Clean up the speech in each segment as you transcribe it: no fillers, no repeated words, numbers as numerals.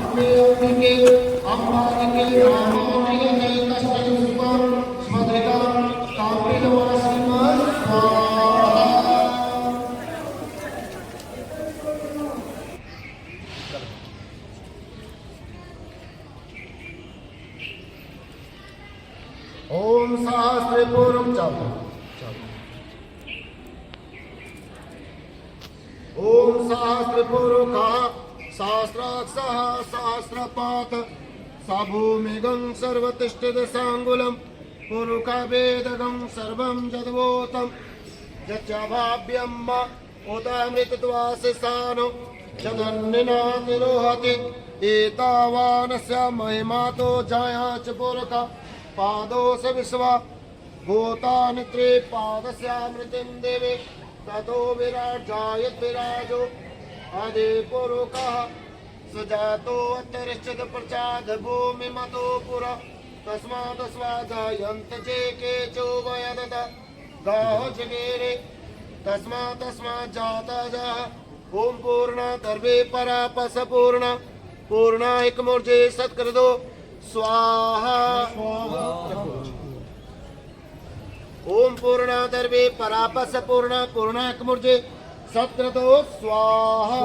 अम्बे अम्बिके अम्बालिके रामायणे कष्टं सुखं स्मद्रिकां कापिलवासिनं स्वाहा। ओम सहस्रपूर्वं चलो ओम सहस्रपूर्वका सहस्राक्षः सहस्रपात साभूमिगं सर्वतिष्ठितसाङ्गुलं पुरुषवेदगं सर्वं जदवोतं यच्चाभाव्यं उदामृतत्वासिसानो जगन्निना निरोहति एतावानस्य महिमातो जाया च पुरुषा पादोस विश्वा भूतानि पादस्यामृतिं देवे ततो विराट जायत विराजो आदि पुरुषः सुजातो अन्तरिक्षत प्रचाद भूमि मतो पुरा तस्मात् स्वाजायन्त जे केचो वयदत गाहो जगेरे तस्मात् जाता जाः ओम पूर्णा सर्वे परापस पूर्णा पूर्णा एकमूर्जे सत्कृतो स्वाहा। ओम पूर्णा सर्वे परापस पूर्णा पूर्णा एकमूर्जे सत्कृतो स्वाहा।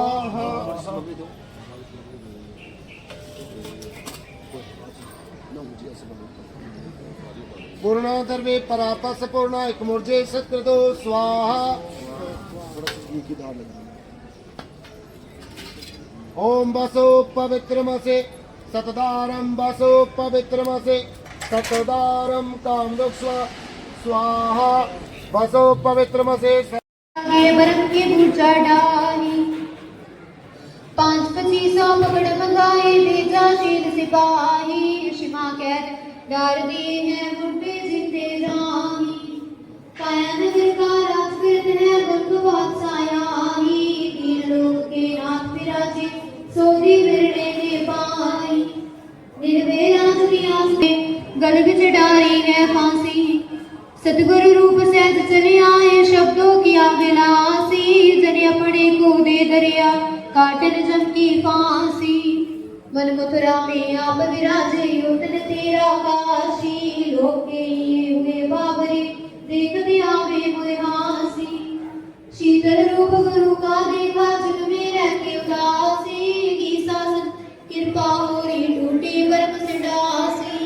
पूर्णा सर्वे परापस पूर्णा एकमूर्जे सत्कृतो स्वाहा। ओम वसो पवित्रमसे सतदारं वसो पवित्रमसे सतदारं कामदुक्ष्वा स्वाहा। वसो पवित्रमसे बरम की पूजा डाली 5-25 पकड़ मंगाए भेजा शील सिपाही शिमा कैद डार दी है मुट्ठे जिंदे राही काया नगर का राजकृत है गुरु बादशाही तीन लोक के नाथ विराजे सोरी बिरणे ने पाई निर्वेराज की आस में गल बिच डारी है फांसी सतगुरु रूप सहित चले आए शब्दों की अभिलाषी जने अपने को दे दरिया काटन जम की फांसी मन मथुरा में आप विराजे योतन तेरा काशी लोग के हुए बाबरे देखते आवे हुए हासी शीतल रूप गुरु का देखा जग में रहते उदासी की शासन कृपा हो रही टूटी बर्फ से डासी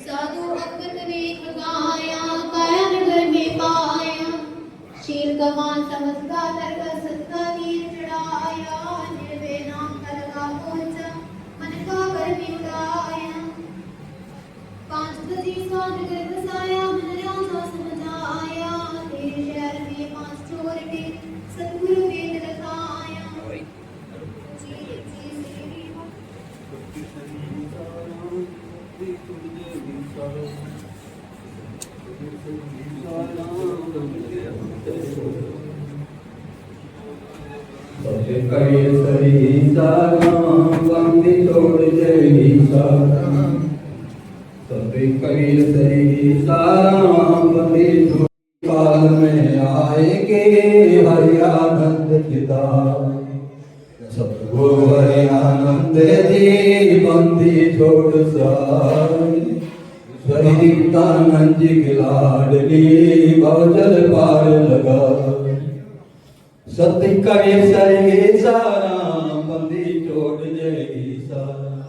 साधु भक्त वेद गाया काया नगर में पाया शील कमान समझता तर्क सत्ता तीर चढ़ाया निर्भय नाम लगा पहुंचा मन का गर्भ उड़ाया 5-25 नगर बसाया मन राजा समझाया तेरे शहर में 5 चोर थे सतगुरु वेद रखाया कहे सही साराम बंदी छोड़ जय साराम सबे कहे सही साराम बंदी छोड़ काल में आएगे हरियानंद चिताए सतगुरु हरियानंद जी बंदी छोड़ साए स्वरितानंद जी की लाडली भवजल पार लगा सत्य करे सही सारा बंदी छोड़ जय सारा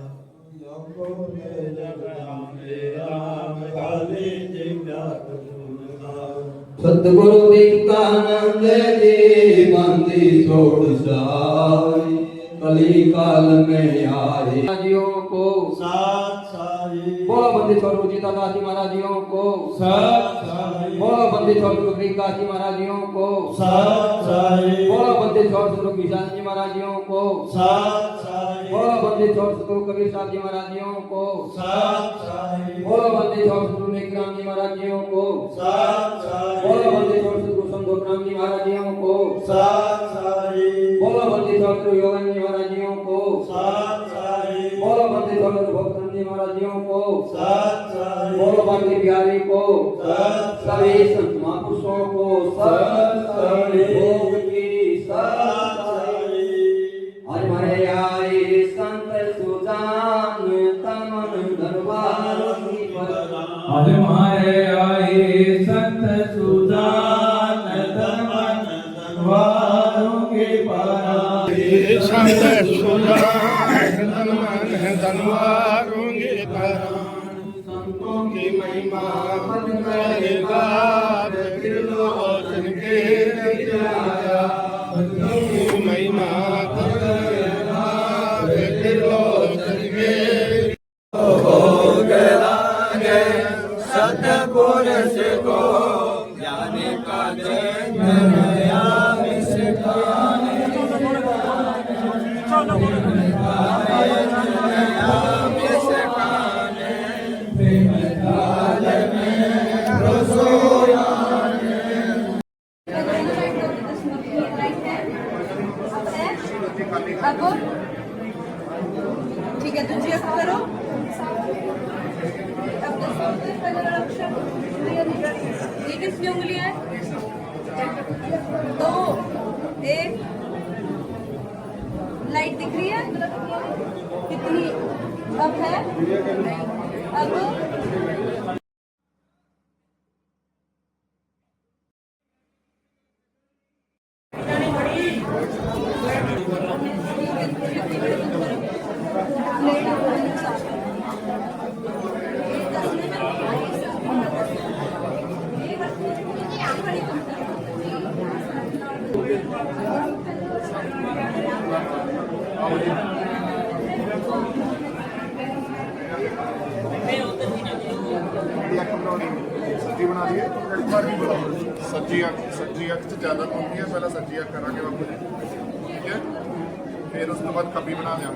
सतगुरु दीप्तानंद जी बंदी छोड़ साई कली काल में आए जियो को साथ साई बोलो बंदी छोड़ जीता दासी महाराजियों को साथ साई बोलो बंदी छोड़ गुरु काशी महाराजियों को साथ साई बोलो बंदी छोड़ गुरु किसान जी महाराजियों को साथ साई बोलो बंदी छोड़ गुरु कबीर साहब जी महाराजियों को साथ साई बोलो बंदी छोड़ गुरु नेकराम जी महाराजियों को साथ साई बोलो बंदी छोड़ गुरु संतोषराम जी महाराजियों को साथ साई बोलो बंदी छोड़ गुरु योगन जी महाराजियों को साथ साई बोलो बंदी छोड़ गुरु भक्तन जी महाराजियों को साथ साई बोलो बंदी बिहारी को साथ सभी संत महापुरुषों को साथ साई भोग की साथ साई आज हमारे आए संत ये संत सुना धनवान है धनवारोंगे संतों की महिमा करेगा त्रिलोचन के संतों की महिमा करेगा त्रिलोचन के सतगुर से को ज्ञान का जन्मया सिखाने अब ठीक है दूसरी अक्षर करो अब पहला अक्षर ये किसकी उंगली है दो एक लाइट दिख रही है कितनी अब है अब सब्जी बना दिए सब्जी अख ज्यादा होती है पहला सब्जी अख करा के बापू ठीक है फिर उसके बाद कभी बना दें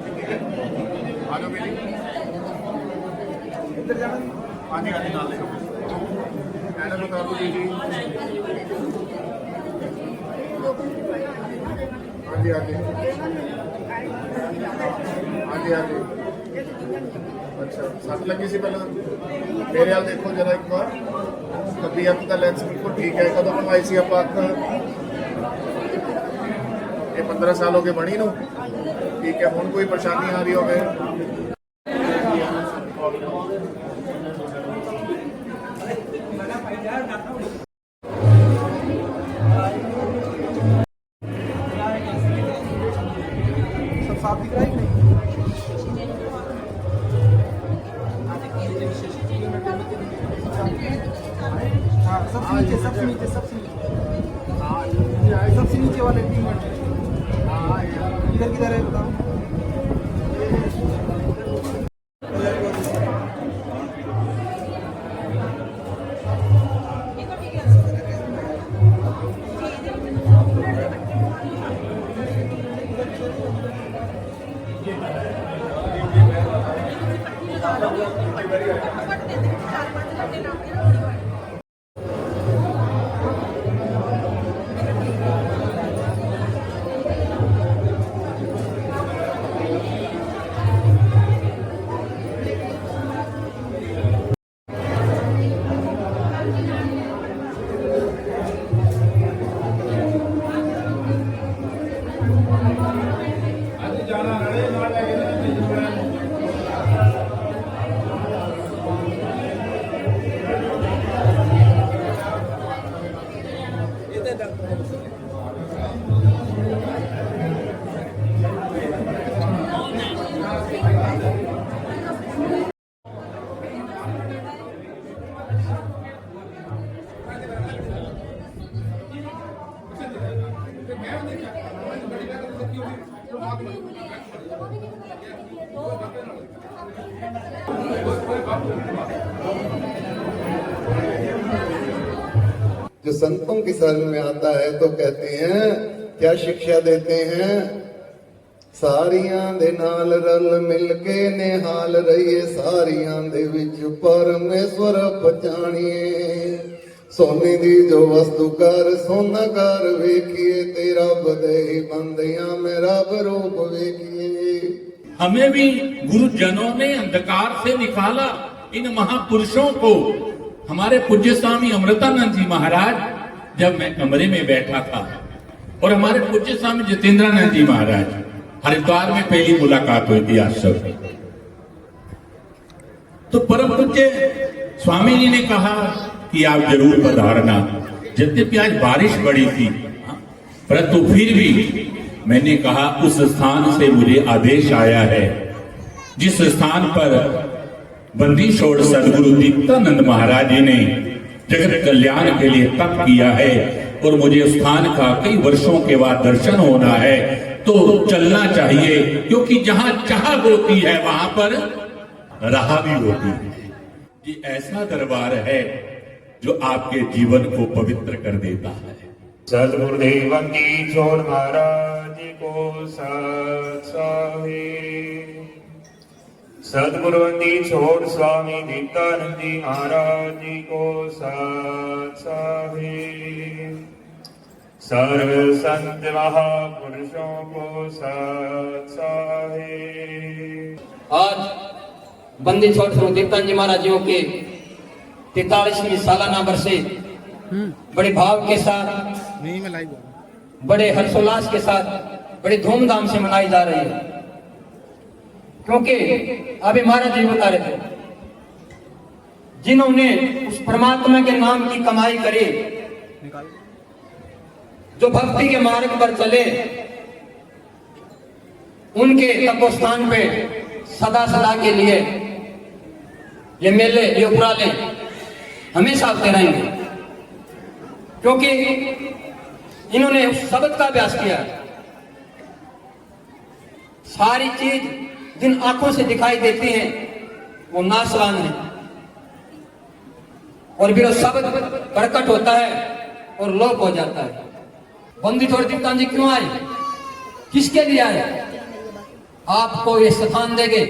ठीक है आ जाओ मेरी हाँ जी हाँ जी नाल देखो मैडम बता दो जी हाँ जी हाँ जी हाँ जी हाँ जी अच्छा सट लगी सी पहले मेरे हाल देखो जरा एक बार कभी अख का लेंस बिल्कुल ठीक है कदों बनवाई सी आप अख ये 15 साल हो गए बनी नू ठीक है हुण कोई परेशानी आ रही होवे सब साफ दिख रहा है कि नहीं हाँ सबसे नीचे सबसे नीचे सबसे नीचे सबसे नीचे वाले 3 मिनट इधर किधर है बताओ जो संतों की शरण में आता है तो कहते हैं क्या शिक्षा देते हैं सारियां दे नाल रल मिल के निहाल रहिए सारियां दे विच परमेश्वर पहचानिए सोने दी जो वस्तु कर सोना कर वेखिए तेरा बदे बंदियां में रब रूप वेखिए। हमें भी गुरुजनों ने अंधकार से निकाला इन महापुरुषों को। हमारे पूज्य स्वामी अमृतानंद जी महाराज जब मैं कमरे में बैठा था और हमारे पूज्य स्वामी जितेंद्रानंद जी महाराज हरिद्वार में पहली मुलाकात हुई थी आश्रम में, तो परम पूज्य स्वामी जी ने कहा कि आप जरूर पधारना। यद्यपि आज बारिश बड़ी थी परंतु फिर भी मैंने कहा उस स्थान से मुझे आदेश आया है जिस स्थान पर बंदी छोड़ सदगुरु दीप्तानंद महाराज जी ने जगत कल्याण के लिए तप किया है और मुझे उस स्थान का कई वर्षों के बाद दर्शन होना है, तो चलना चाहिए, क्योंकि जहां चाह होती है वहां पर राह भी होती है। ये ऐसा दरबार है जो आपके जीवन को पवित्र कर देता है। सदगुरुदेव की छोड़ महाराज को सत साहे। सदगुरुवंदी छोड़ स्वामी दीप्तानंद जी महाराज जी को सत साहे। सर्व संत महापुरुषों को सत साहे। आज बंदी छोड़ स्वरूप दीप्तानंद जी महाराज जियों के 43वीं सालाना बरसे बड़े भाव के साथ, बड़े हर्षोल्लास के साथ, बड़े धूमधाम से मनाई जा रही है। क्योंकि अभी महाराज जी बता रहे थे, जिन्होंने उस परमात्मा के नाम की कमाई करी, जो भक्ति के मार्ग पर चले, उनके तपोस्थान पे सदा सदा के लिए ये मेले, ये उपराले हमेशा आते रहेंगे, क्योंकि इन्होंने उस शब्द का अभ्यास किया। सारी चीज जिन आंखों से दिखाई देती है वो नाशवान है, और फिर वो शब्द प्रकट होता है और लोप हो जाता है। बंदी छोड़ दीप्तानंद जी क्यों आए, किसके लिए आए? आपको ये स्थान देंगे,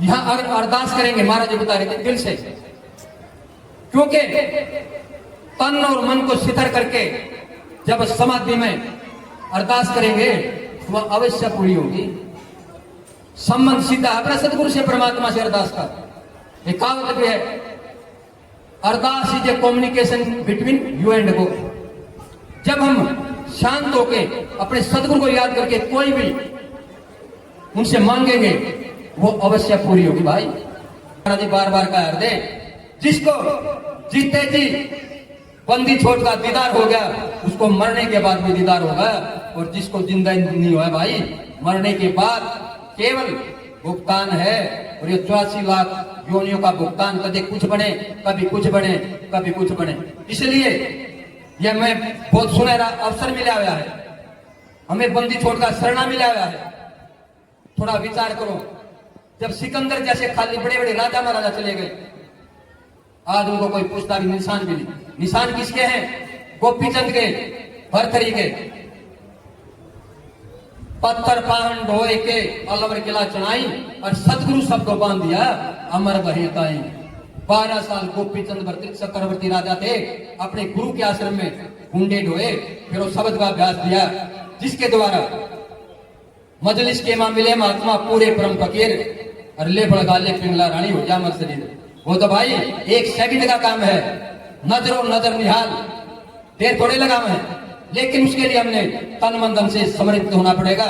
यहां अगर अरदास करेंगे, महाराज जी बता रहे थे, दिल से, क्योंकि तन और मन को शिथिल करके जब समाधि में अरदास करेंगे वह अवश्य पूरी होगी। संबंध सीधा अपने सदगुरु से, परमात्मा से अरदास का एक कहावत भी है, Ardas is a communication between you and God. जब हम शांत होके अपने सदगुरु को याद करके कोई भी उनसे मांगेंगे वो अवश्य पूरी होगी। भाई महाराज जी बार बार कह रहे, जिसको जीते जी बंदी छोड़ का दीदार हो गया, उसको मरने के बाद भी दीदार होगा, और जिसको जिंदा नहीं हुआ भाई, मरने के बाद केवल भुगतान है। और ये 84 लाख योनियों का भुगतान, कभी कुछ बने, कभी कुछ बने, कभी कुछ बने। इसलिए यह मैं बहुत सुनहरा अवसर मिला हुआ है, हमें बंदी छोड़ का शरणा मिला हुआ है। थोड़ा विचार करो, जब सिकंदर जैसे खाली बड़े बड़े राजा महाराजा चले गए, आज उनको कोई पूछता भी निशान भी नहीं। निशान किसके हैं? गोपीचंद के, भरथरी के। पत्थर पान ढोए के अलवर किला चढ़ाई, और सदगुरु शब्द को बांध दिया अमर बहेताई। 12 साल गोपीचंद भरथरी चक्रवर्ती राजा थे, अपने गुरु के आश्रम में गुंडे ढोए, फिर वो शब्द का अभ्यास दिया, जिसके द्वारा मजलिस के मामले महात्मा पूरे परम फकीर, और ले बड़गाले पिंगला रानी हो जा मर्सरीद। वो तो भाई एक सेकंड का काम है, नजर और नजर निहाल, देर थोड़े लगाम है, लेकिन उसके लिए हमने तन मन धन से समर्पित होना पड़ेगा।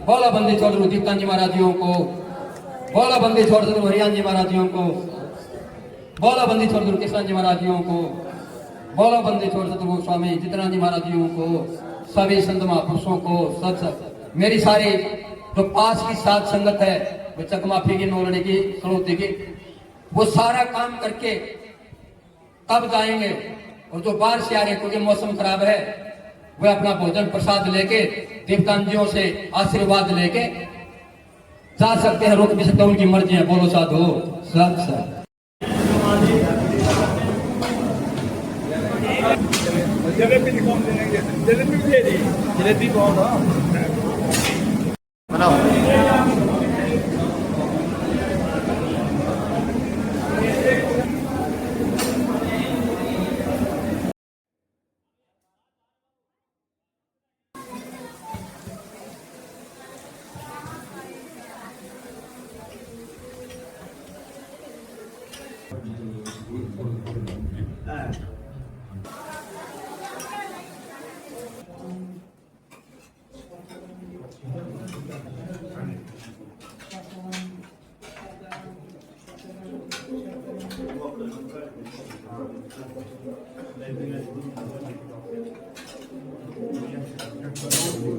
बोलो बंदी छोड़ दीप्तानंद जी महाराज जियों को, बोलो बंदी छोड़ हरियान जी महाराज जियों को, बोलो बंदी छोड़ कृष्ण जी महाराज जियों को, बोलो बंदी छोड़ स्वामी जितना जी महाराज जियों को, सभी संत महापुरुषों को, सच मेरी सारी जो पास की साथ संगत है, वो चकमाफी की, नोलने की, सड़ोती की, वो सारा काम करके तब जाएंगे। और जो बाहर से आ रहे, क्योंकि मौसम खराब है, वे अपना भोजन प्रसाद लेके दीप्तानंद जियों से आशीर्वाद लेके जा सकते हैं, रोक भी सकते हैं, उनकी मर्जी है। बोलो साधु सब सब। जलेबी कौन देंगे? जलेबी दे दी, जलेबी कौन? Thank you.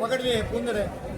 पकड़ लिए पुंदर है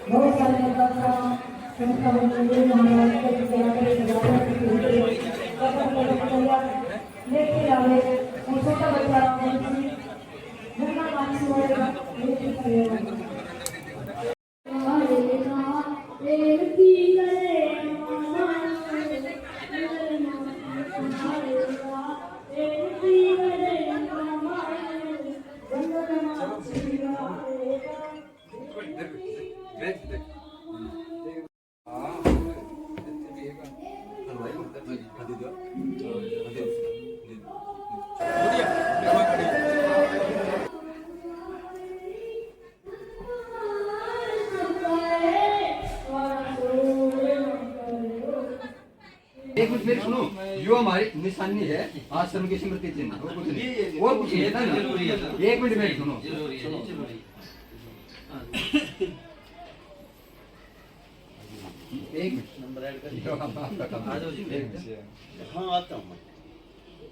बहुत सारे संस्था बने महाराज के लेके आवे और छोटा बच्चा घरना मानसी होएगा लेके करेगा एक मिनट मेरी सुनो, जो हमारी निशानी है आश्रम की स्मृति चिन्ह, और कुछ नहीं, और कुछ नहीं था ना। एक मिनट मेरी सुनो, एक मिनट नंबर ऐड कर हाँ आता हूँ मैं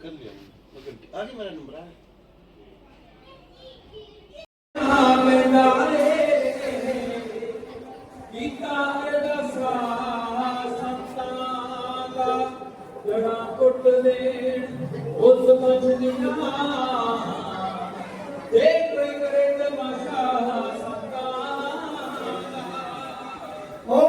कर लिया आज ही मेरा नंबर है उस मछलियां देख करे तमाशा सबका ओ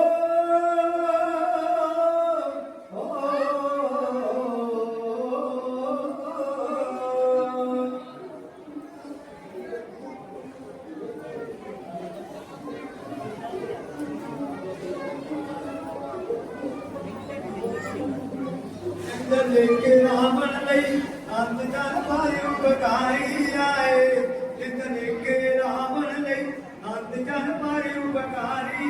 लेके रावण लई अंत जन पायु बकाई आए जितने के रावण लई अंत जन पायु बकारी